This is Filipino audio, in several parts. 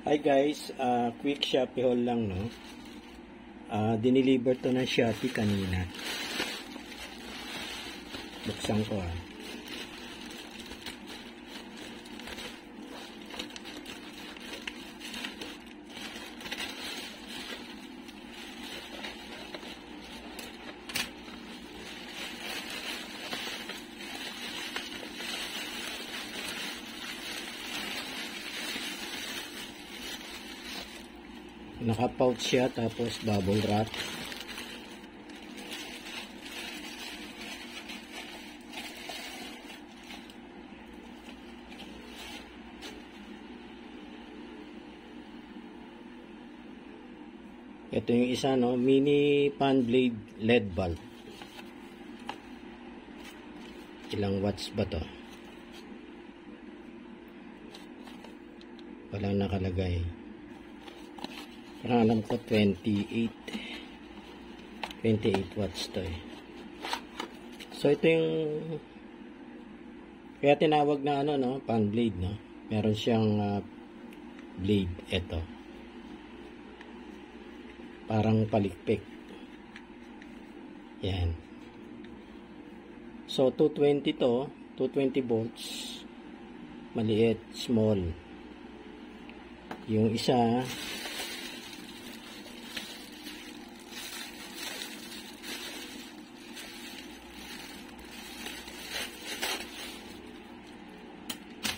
Hi guys, quick Shopee haul lang, no. Dineliver to ng Shopee kanina. Buksan ko Naka-pouch siya, tapos bubble wrap. Ito yung isa, no, mini fan blade LED bulb. Ilang watts ba to? Walang nakalagay. Parang alam ko 28 watts to eh. So ito yung kaya tinawag na ano, no, fan blade, no. Meron siyang blade ito. Parang palikpik. Yan. So 220 to, 220 volts. Maliit, small. Yung isa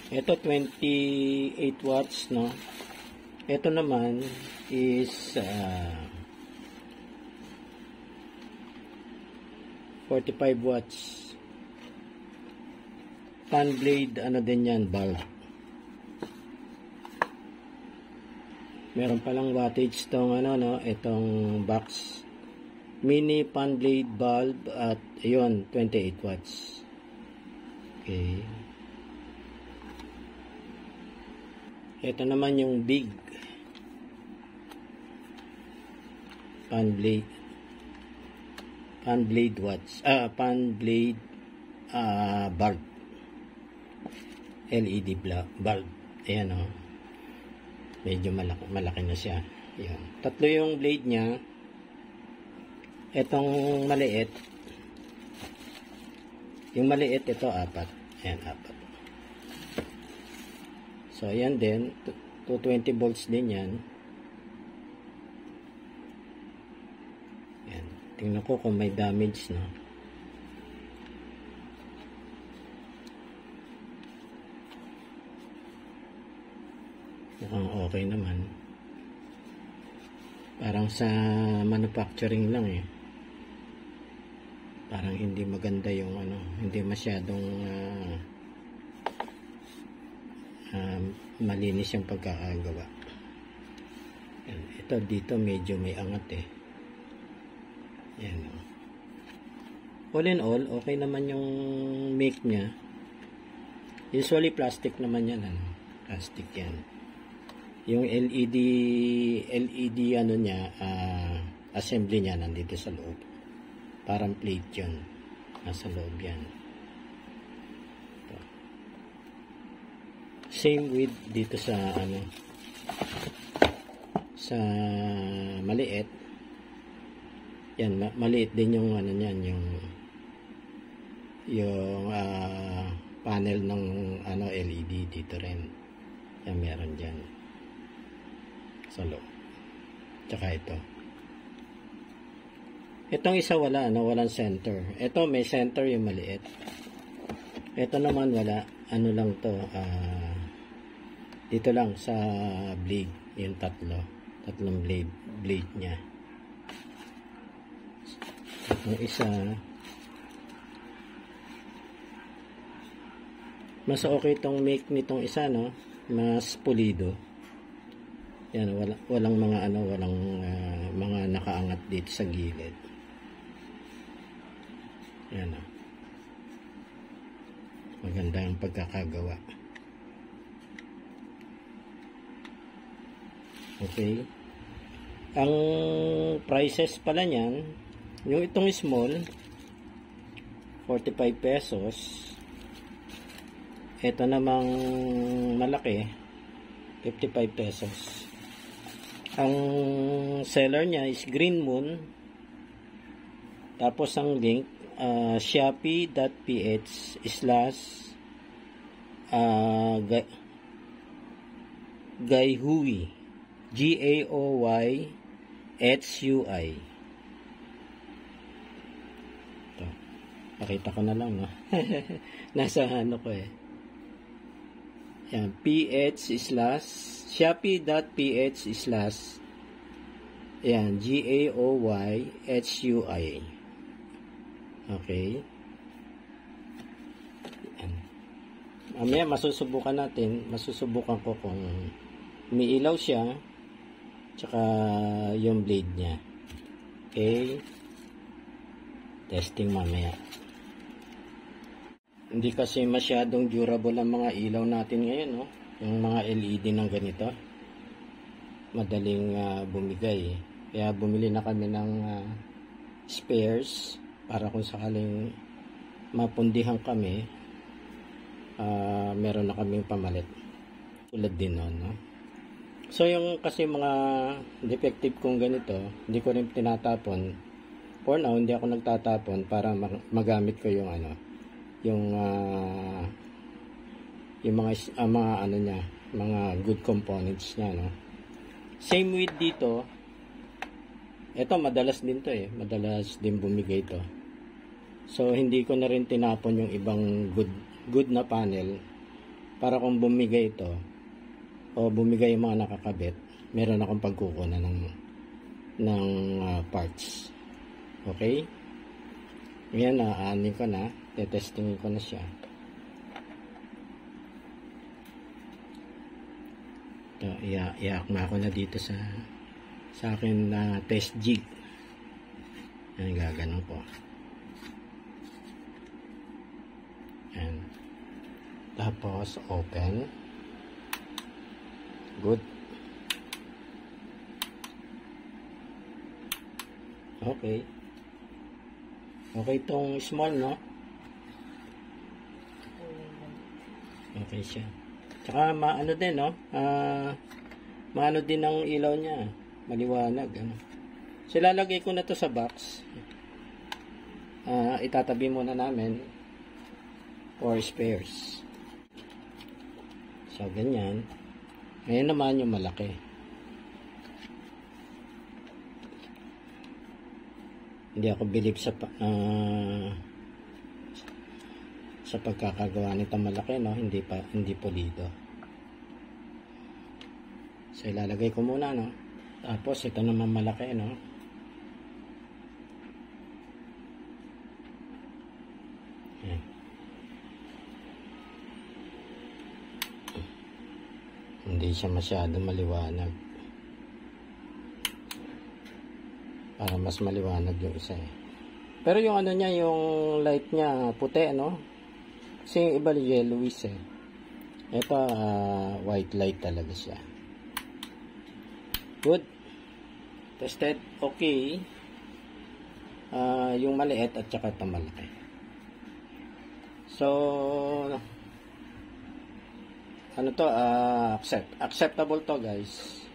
ito 28 watts, no. Ito naman is 45 watts. Fan blade, ano din yan, bulb. Meron palang wattage tong ano, no, itong box. Mini fan blade bulb at ayun, 28 watts. Okay. Ito naman yung big fan blade watts, fan blade bulb, LED bulb. Ayan, oh. Medyo malaki na siya. Ayan. Tatlo yung blade niya. Etong maliit, yung maliit, ito 4. Ayan, 4. So, ayan din. 220 volts din yan. Ayan. Tingnan ko kung may damage, no. Mukhang okay naman. Parang sa manufacturing lang eh. Parang hindi maganda yung ano. Hindi masyadong malinis yung pagkakagawa. Yan. Ito dito medyo may angat eh. Yan, oh. All in all, okay naman yung make niya. Usually plastic naman yan, ano? Plastic yan. Yung LED ano niya, assembly niya nandito sa loob. Parang plate yun. Nasa loob yan. Same with dito sa ano, sa maliit. Yan, maliit din yung ano niyan, yung panel ng ano LED dito rin. Yan, meron diyan sa loob. Tsaka ito. Itong isa wala, ano, walang center. Ito may center yung maliit. Ito naman wala. Ano lang to, dito lang sa blade, yung tatlong blade niya. Yung isa mas okay itong make nitong isa, no, mas pulido. Yan, walang mga ano, walang mga nakaangat dito sa gilid. Yan, no. Maganda ang pagkakagawa. Okay. Ang prices pala niyan, yung itong small 45 pesos. Ito namang malaki 55 pesos. Ang seller niya is Green Moon. Tapos ang link, shopee.ph /Gayhui GAOYHUI. Ito. Pakita ko na lang, no? Nasa ano ko eh. Yan, shopee.ph yan, GAOYHUI. Okay. Yan. Mamaya masusubukan ko kung umiilaw siya tsaka yung blade niya. Okay. Testing mamaya. Hindi kasi masyadong durable ang mga ilaw natin ngayon, no? Yung mga LED ng ganito. Madaling bumigay. Kaya bumili na kami ng spares para kung sakaling mapundihan kami, meron na kaming pamalit. Tulad din nun, no? So yung kasi mga defective kong ganito, hindi ko rin tinatapon. For now, hindi ako nagtatapon para magamit ko yung ano, yung mga ano niya, mga good components niya, no? Same with dito. Ito madalas din to eh, madalas din bumigay to. So hindi ko na rin tinapon yung ibang good na panel para kung bumigay ito o bumigay yung mga nakakabit, meron akong pagkukunan ng parts. Okay? Ayan, aanin ko na. Testingin ko na siya. Ito, iyak na ako na dito sa akin na test jig. Ayan, gaganon ko. Ayan. Tapos, open. Good. Okay. Okay itong small, no? Okay siya. Tsaka maano din, no? Maano din ang ilaw niya. Maliwanag, ano? So, ilalagay ko na to sa box. Itatabi muna namin for spares. So, ganyan. Ngayon naman yung malaki. Hindi ako believe sa pagkakagawa nito malaki, no? Hindi pulido. So ilalagay ko muna, no? Tapos ito naman malaki, no? Ayan. Hindi siya masyado maliwanag. Para mas maliwanag yung isa eh. Pero yung ano niya, yung light niya puti, no? Kasi yung iba yellowish eh. Ito white light talaga siya. Good. Tested. Okay. Yung maliit at saka ito malaki. So ano to, acceptable to, guys.